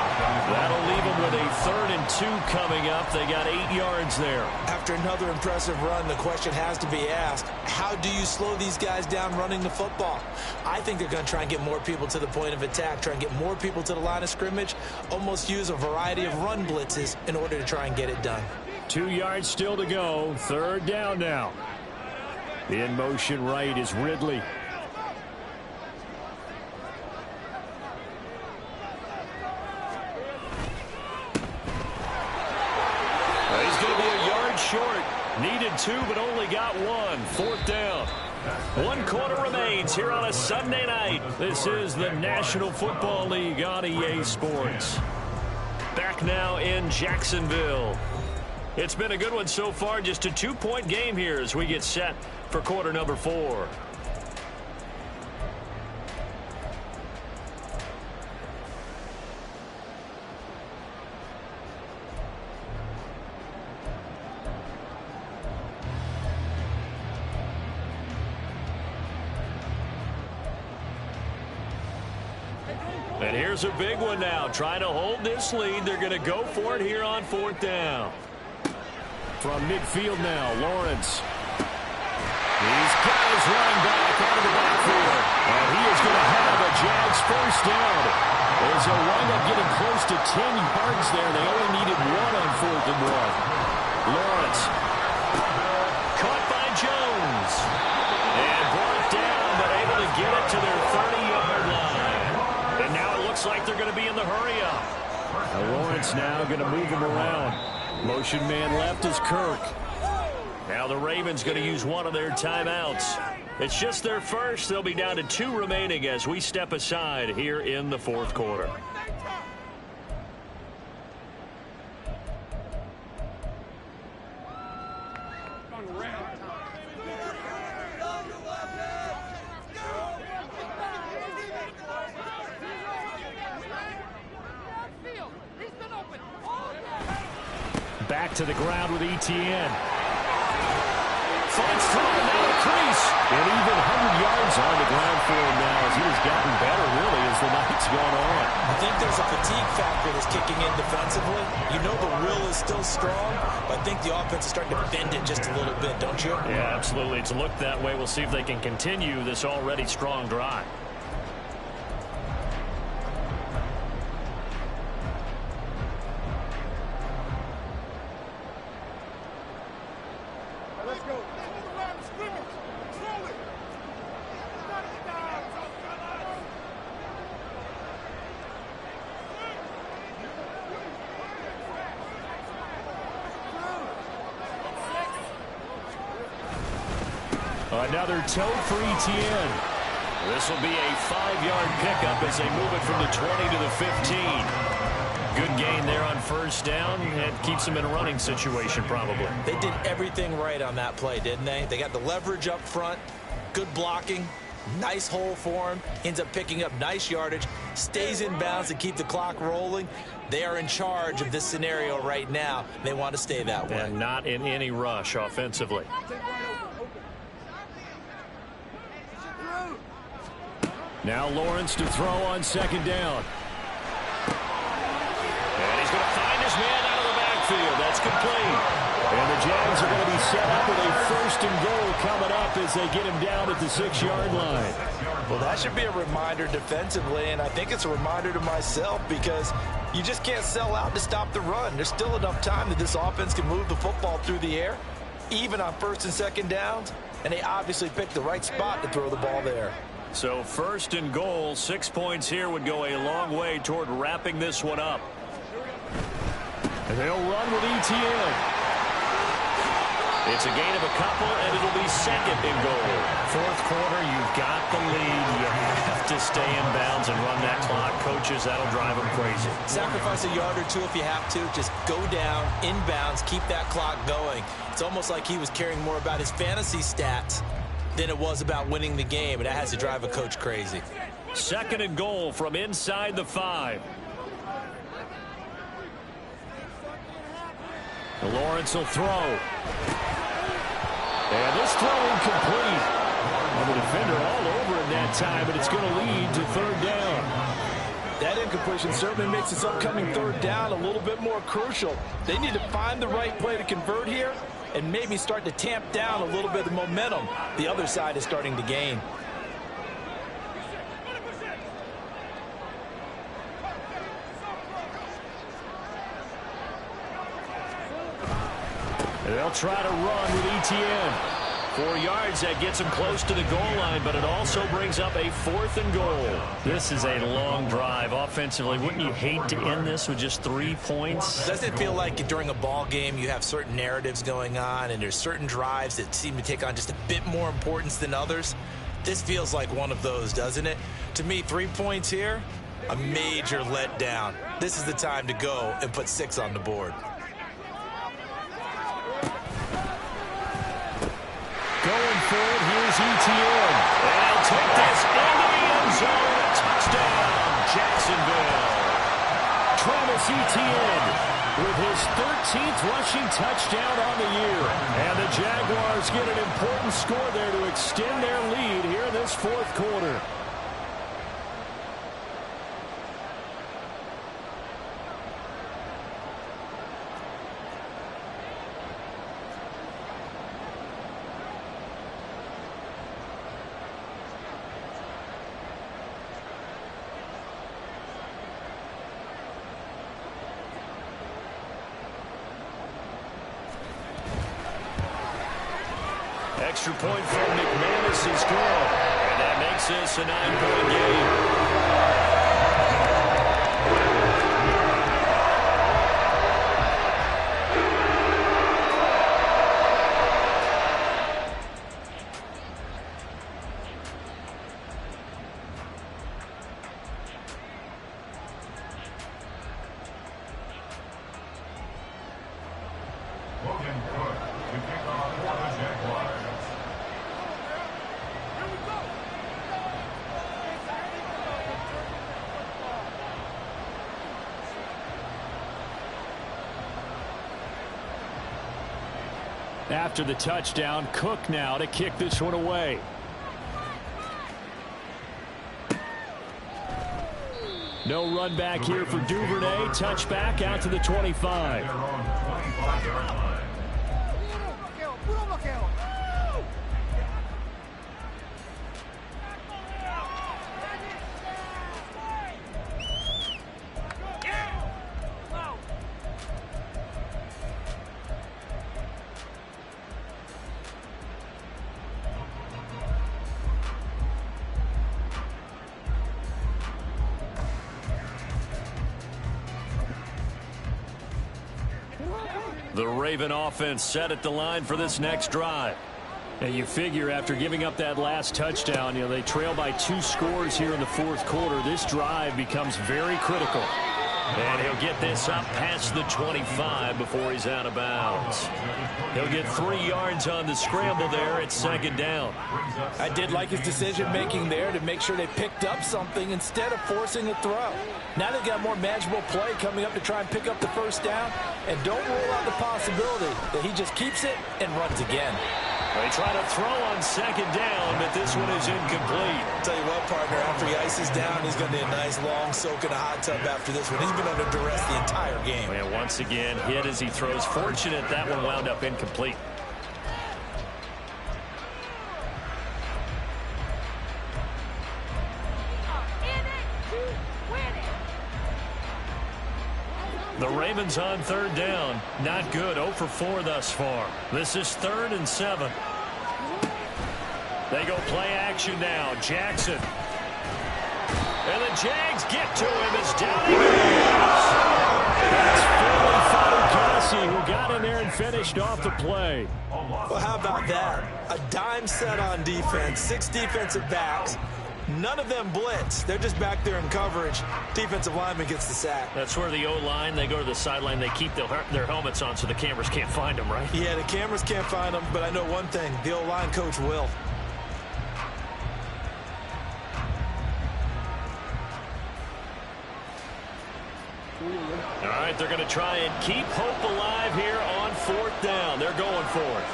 That'll leave them with a 3rd and 2 coming up. They got 8 yards there. After another impressive run, the question has to be asked, how do you slow these guys down running the football? I think they're going to try and get more people to the point of attack, try and get more people to the line of scrimmage, almost use a variety of run blitzes in order to try and get it done. 2 yards still to go. 3rd down now. In motion right is Ridley. He's going to be a yard short. Needed 2, but only got 1. 4th down. 1 quarter remains here on a Sunday night. This is the National Football League on EA Sports. Back now in Jacksonville. It's been a good one so far. Just a 2-point game here as we get set for quarter number 4. And here's a big one now. Trying to hold this lead. They're going to go for it here on 4th down. From midfield now, Lawrence. He's got his running back out of the backfield. And he is going to have a Jags 1st down. As they wind up getting close to 10 yards there. They only needed 1 on 4th and 1. Lawrence. Caught by Jones. And brought down, but able to get it to their 30-yard line. And now it looks like they're going to be in the hurry-up. Lawrence now going to move him around. Motion man left is Kirk. Now the Ravens going to use one of their timeouts. It's just their first. They'll be down to 2 remaining as we step aside here in the 4th quarter. Back to the ground with Etienne. Finds through now a crease. And even 100 yards on the ground for him now as he has gotten better, really, as the night's gone on. I think there's a fatigue factor that's kicking in defensively. You know the will is still strong, but I think the offense is starting to bend it just a little bit, don't you? Yeah, absolutely. It's looked that way. We'll see if they can continue this already strong drive. Another tote for Etienne. This will be a 5-yard pickup as they move it from the 20 to the 15. Good gain there on 1st down. And keeps them in a running situation probably. They did everything right on that play, didn't they? They got the leverage up front, good blocking, nice hole for him, ends up picking up nice yardage, stays in bounds to keep the clock rolling. They are in charge of this scenario right now. They want to stay that way. And not in any rush offensively. Now Lawrence to throw on 2nd down. And he's going to find his man out of the backfield. That's complete. And the Jags are going to be set up with a 1st and goal coming up as they get him down at the 6-yard line. Well, that should be a reminder defensively, and I think it's a reminder to myself because you just can't sell out to stop the run. There's still enough time that this offense can move the football through the air, even on 1st and 2nd downs, and they obviously picked the right spot to throw the ball there. So 1st and goal, 6 points here would go a long way toward wrapping this one up. And they'll run with Etienne. It's a gain of a couple, and it'll be 2nd and goal. 4th quarter, you've got the lead. You have to stay in bounds and run that clock. Coaches, that'll drive them crazy. Sacrifice a yard or 2 if you have to. Just go down, in bounds, keep that clock going. It's almost like he was caring more about his fantasy stats than it was about winning the game, and that has to drive a coach crazy. 2nd and goal from inside the 5. Lawrence will throw. And this throw incomplete. the defender all over him that time, but it's going to lead to third down. That incompletion certainly makes this upcoming third down a little bit more crucial. They need to find the right play to convert here and maybe start to tamp down a little bit of the momentum the other side is starting to gain. They'll try to run with ETN. 4 yards, that gets him close to the goal line, but it also brings up a 4th and goal. This is a long drive offensively. Wouldn't you hate to end this with just 3 points? Doesn't it feel like during a ball game you have certain narratives going on and there's certain drives that seem to take on just a bit more importance than others? This feels like one of those, doesn't it? To me, 3 points here, a major letdown. This is the time to go and put 6 on the board. Going forward, here's ETN. And he'll take this into the end zone. A touchdown, Jacksonville. Travis Etienne with his 13th rushing touchdown on the year. And the Jaguars get an important score there to extend their lead here in this fourth quarter. Extra point from McManus is good. And that makes this a 9-point game. After the touchdown, Cook now to kick this one away. No run back here for Duvernay. Touchback out to the 25. The Raven offense set at the line for this next drive. And you figure after giving up that last touchdown, they trail by 2 scores here in the fourth quarter. This drive becomes very critical. And he'll get this up past the 25 before he's out of bounds. He'll get 3 yards on the scramble there at second down. I did like his decision-making there to make sure they picked up something instead of forcing a throw. Now they've got more manageable play coming up to try and pick up the first down. And don't rule out the possibility that he just keeps it and runs again. They try to throw on second down, but this one is incomplete. Tell you what, partner, after he ices down, he's going to need a nice long soak in a hot tub after this one. He's been under duress the entire game. And once again, hit as he throws. Fortunate that one wound up incomplete. The Ravens on third down. Not good. 0 for 4 thus far. This is 3rd and 7. They go play action now. Jackson. And the Jags get to him as down he goes. That's Philly Fatukasi who got in there and finished off the play. Well, how about that? A dime set on defense. 6 defensive backs. None of them blitz. They're just back there in coverage. Defensive lineman gets the sack. That's where the O-line, they go to the sideline, they keep their helmets on so the cameras can't find them, right? Yeah, the cameras can't find them, but I know one thing. The O-line coach will. All right, they're going to try and keep hope alive here on 4th down. They're going for it.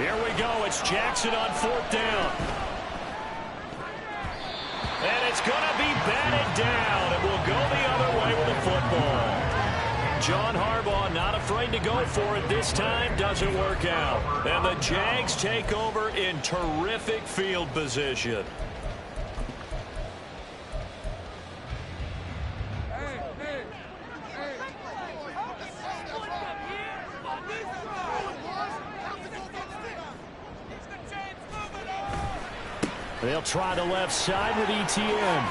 Here we go. It's Jackson on 4th down. And it's going to be batted down. It will go the other way with the football. John Harbaugh not afraid to go for it this time. Doesn't work out. And the Jags take over in terrific field position. They'll try the left side with ETN.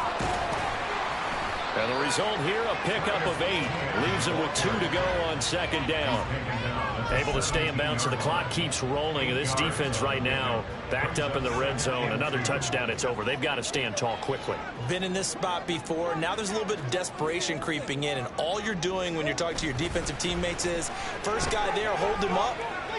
And the result here, a pickup of 8. Leaves them with 2 to go on 2nd down. Able to stay in bounds, so the clock keeps rolling. This defense right now backed up in the red zone. Another touchdown, it's over. They've got to stand tall quickly. Been in this spot before. Now there's a little bit of desperation creeping in, and all you're doing when you're talking to your defensive teammates is first guy there, hold him up.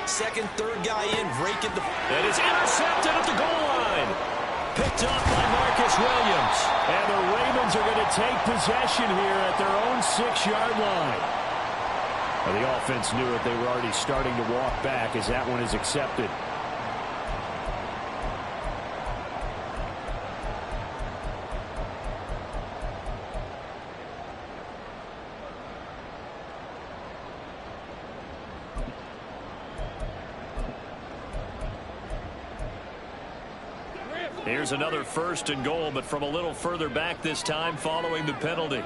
Second, third guy in, rake it. That is intercepted at the goal line. Picked off by Marcus Williams. And the Ravens are going to take possession here at their own 6-yard line. Well, the offense knew it. They were already starting to walk back as that one is accepted. Here's another 1st and goal, but from a little further back this time following the penalty.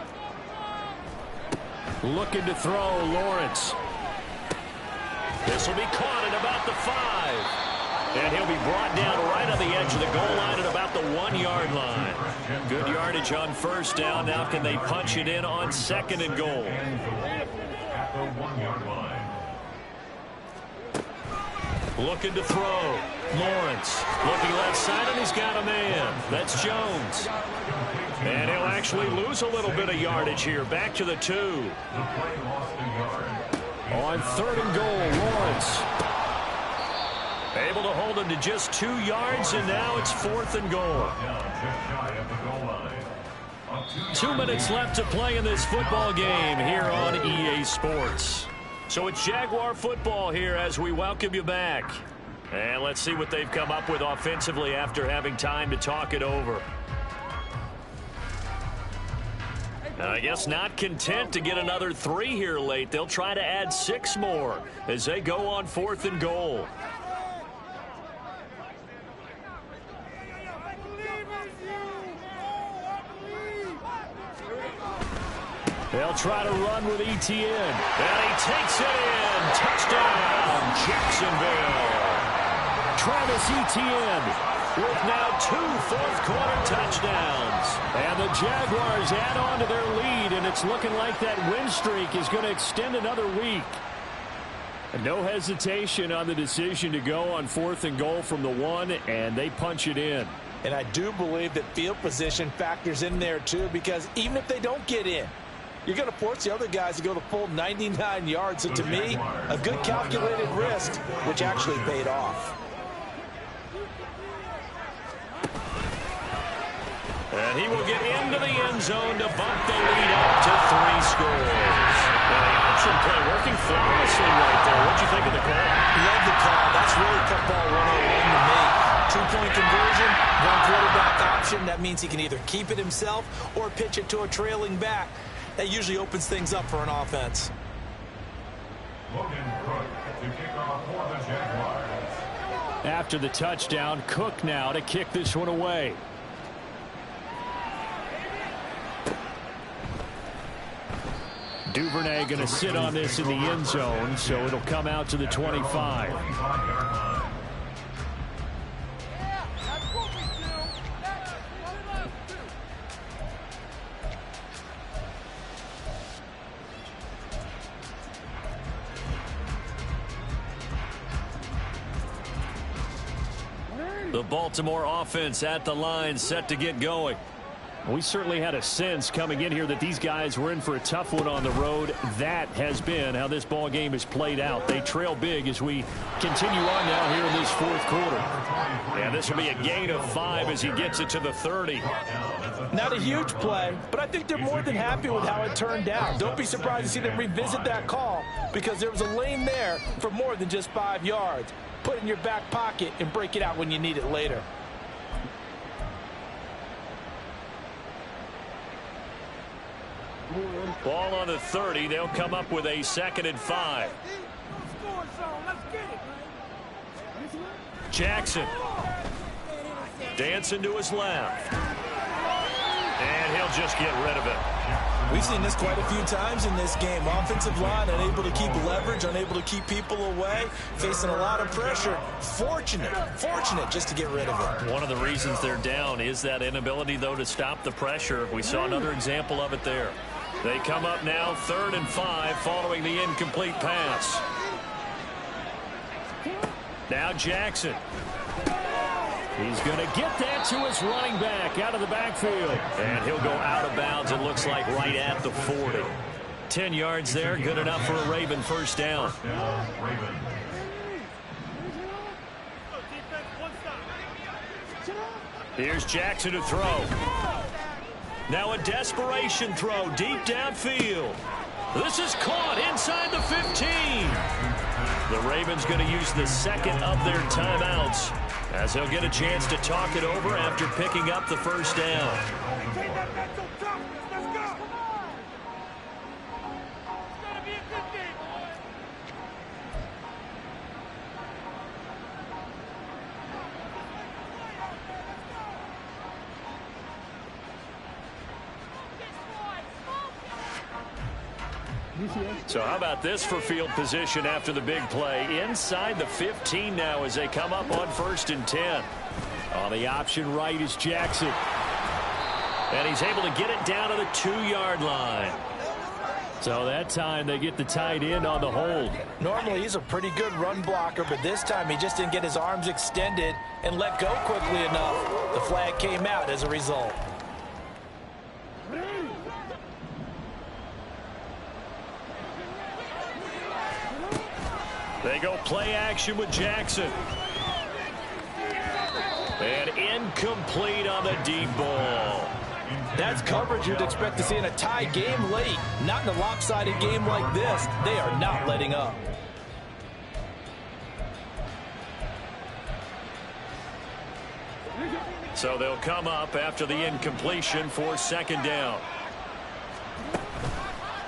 Looking to throw, Lawrence. This will be caught at about the 5. And he'll be brought down right on the edge of the goal line at about the 1-yard line. Good yardage on 1st down. Now can they punch it in on 2nd and goal? At the 1-yard line. Looking to throw. Lawrence looking left side, and he's got a man. That's Jones. And he'll actually lose a little bit of yardage here. Back to the 2. On 3rd and goal, Lawrence. Able to hold him to just 2 yards, and now it's 4th and goal. 2 minutes left to play in this football game here on EA Sports. So it's Jaguar football here as we welcome you back. And let's see what they've come up with offensively after having time to talk it over. I guess not content to get another 3 here late. They'll try to add 6 more as they go on 4th and goal. They'll try to run with ETN. And he takes it in. Touchdown, Jacksonville. Travis Etienne with now 2 fourth-quarter touchdowns. And the Jaguars add on to their lead, and it's looking like that win streak is going to extend another week. And no hesitation on the decision to go on 4th and goal from the 1, and they punch it in. And I do believe that field position factors in there, too, because even if they don't get in, you're going to force the other guys to go the full 99 yards. So to me, a good calculated risk, which actually paid off. And he will get into the end zone to bump the lead up to 3 scores. And the option play working flawlessly right there. What'd you think of the call? Love the call. That's really football 101 to me. 2-point conversion, 1 quarterback option. That means he can either keep it himself or pitch it to a trailing back. That usually opens things up for an offense. Logan Cook to kick off for the Jaguars. After the touchdown, Cook now to kick this one away. Duvernay going to sit on this in the end zone, so it'll come out to the 25. The Baltimore offense at the line, set to get going. We certainly had a sense coming in here that these guys were in for a tough one on the road. That has been how this ball game has played out. They trail big as we continue on now here in this 4th quarter. And this will be a gain of 5 as he gets it to the 30. Not a huge play, but I think they're more than happy with how it turned out. Don't be surprised to see them revisit that call because there was a lane there for more than just 5 yards. put in your back pocket and break it out when you need it later. Ball on the 30. They'll come up with a 2nd and 5. Jackson. Dancing to his left. And he'll just get rid of it. We've seen this quite a few times in this game. Offensive line unable to keep leverage, unable to keep people away, facing a lot of pressure. Fortunate just to get rid of it. One of the reasons they're down is that inability, though, to stop the pressure. We saw another example of it there. They come up now 3rd and 5 following the incomplete pass. Now Jackson. He's going to get that to his running back out of the backfield. And he'll go out of bounds, it looks like, right at the 40. 10 yards there, good enough for a Raven first down. Here's Jackson to throw. Now a desperation throw deep downfield. This is caught inside the 15. The Ravens going to use the 2nd of their timeouts as he'll get a chance to talk it over after picking up the first down. So how about this for field position after the big play? Inside the 15 now as they come up on 1st and 10. On the option right is Jackson. And he's able to get it down to the 2-yard line. So that time they get the tight end on the hold. Normally he's a pretty good run blocker, but this time he just didn't get his arms extended and let go quickly enough. The flag came out as a result. They go play action with Jackson. And incomplete on the deep ball. That's coverage you'd expect to see in a tie game late. Not in a lopsided game like this. They are not letting up. So they'll come up after the incompletion for 2nd down.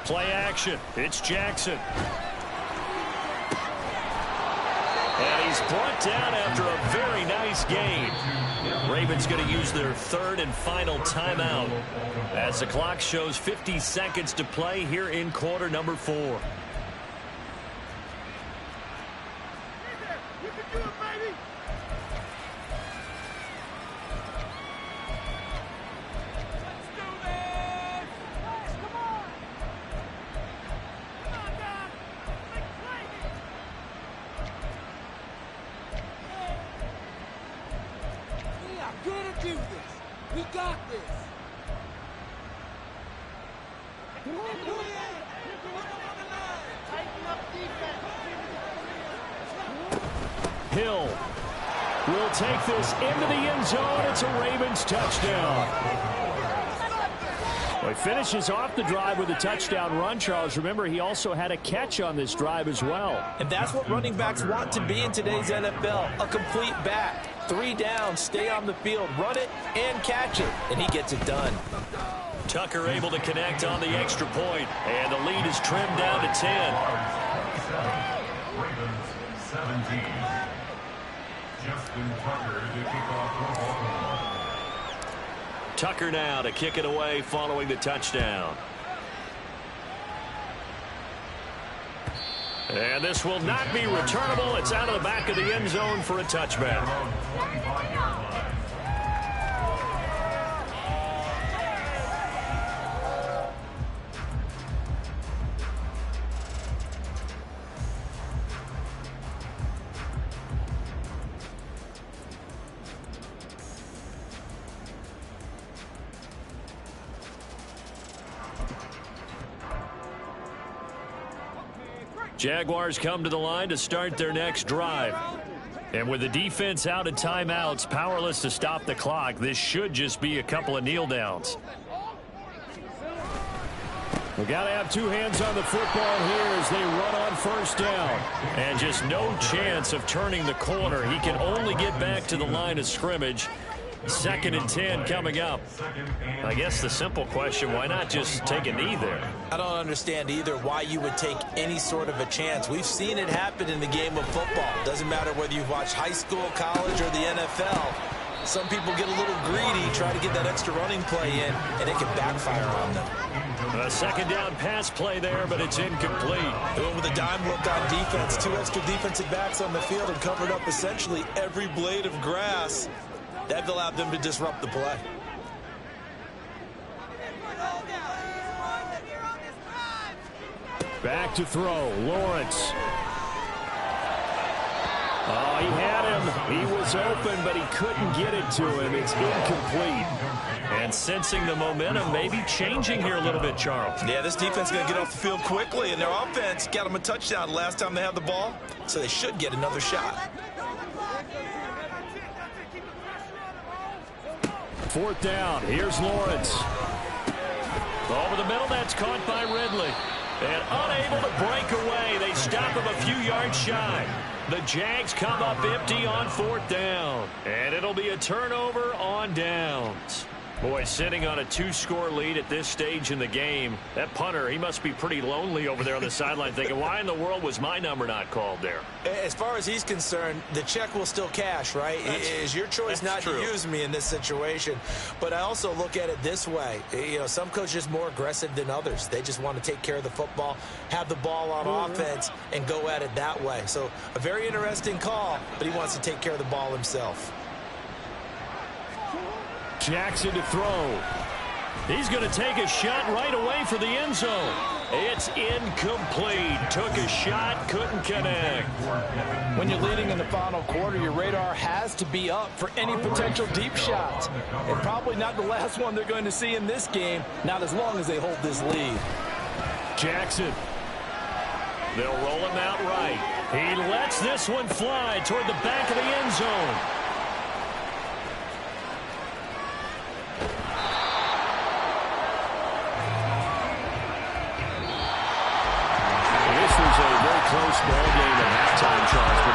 Play action. It's Jackson. And he's brought down after a very nice gain. Ravens going to use their 3rd and final timeout as the clock shows 50 seconds to play here in quarter number 4. Hill will take this into the end zone. It's a Ravens touchdown. Well, he finishes off the drive with a touchdown run, Charles. Remember, he also had a catch on this drive as well. And that's what running backs want to be in today's NFL, a complete back. 3 down, stay on the field, run it, and catch it. And he gets it done. Tucker able to connect on the extra point, and the lead is trimmed down to 10. Ravens 17. Justin Tucker to kick off. Tucker now to kick it away following the touchdown. And this will not be returnable. It's out of the back of the end zone for a touchback. Jaguars come to the line to start their next drive. And with the defense out of timeouts, powerless to stop the clock, this should just be a couple of kneel downs. We got to have two hands on the football here as they run on first down. And just no chance of turning the corner. He can only get back to the line of scrimmage. 2nd and 10 coming up. I guess the simple question, why not just take a knee there? I don't understand either why you would take any sort of a chance. We've seen it happen in the game of football. Doesn't matter whether you've watched high school, college, or the NFL. Some people get a little greedy, try to get that extra running play in, and it can backfire on them. A 2nd down pass play there, but it's incomplete. With a dime look on defense, 2 extra defensive backs on the field and covered up essentially every blade of grass. That allowed them to disrupt the play. Back to throw, Lawrence. Oh, he had him. He was open, but he couldn't get it to him. It's incomplete. And sensing the momentum, maybe changing here a little bit, Charles. Yeah, this defense is going to get off the field quickly, and their offense got them a touchdown last time they had the ball, so they should get another shot. 4th down. Here's Lawrence. Over the middle, that's caught by Ridley. And unable to break away. They stop him a few yards shy. The Jags come up empty on 4th down. And it'll be a turnover on downs. Boy, sitting on a 2-score lead at this stage in the game, that punter, he must be pretty lonely over there on the sideline thinking, why in the world was my number not called there? As far as he's concerned, the check will still cash, right? It is your choice not to use me in this situation. But I also look at it this way. You know, some coaches are more aggressive than others. They just want to take care of the football, have the ball on offense, and go at it that way. So a very interesting call, but he wants to take care of the ball himself. Jackson to throw. He's going to take a shot right away for the end zone. It's incomplete. Took a shot, couldn't connect. When you're leading in the final quarter, your radar has to be up for any potential deep shots. And probably not the last one they're going to see in this game, not as long as they hold this lead. Jackson. They'll roll him out right. He lets this one fly toward the back of the end zone. Close ball game.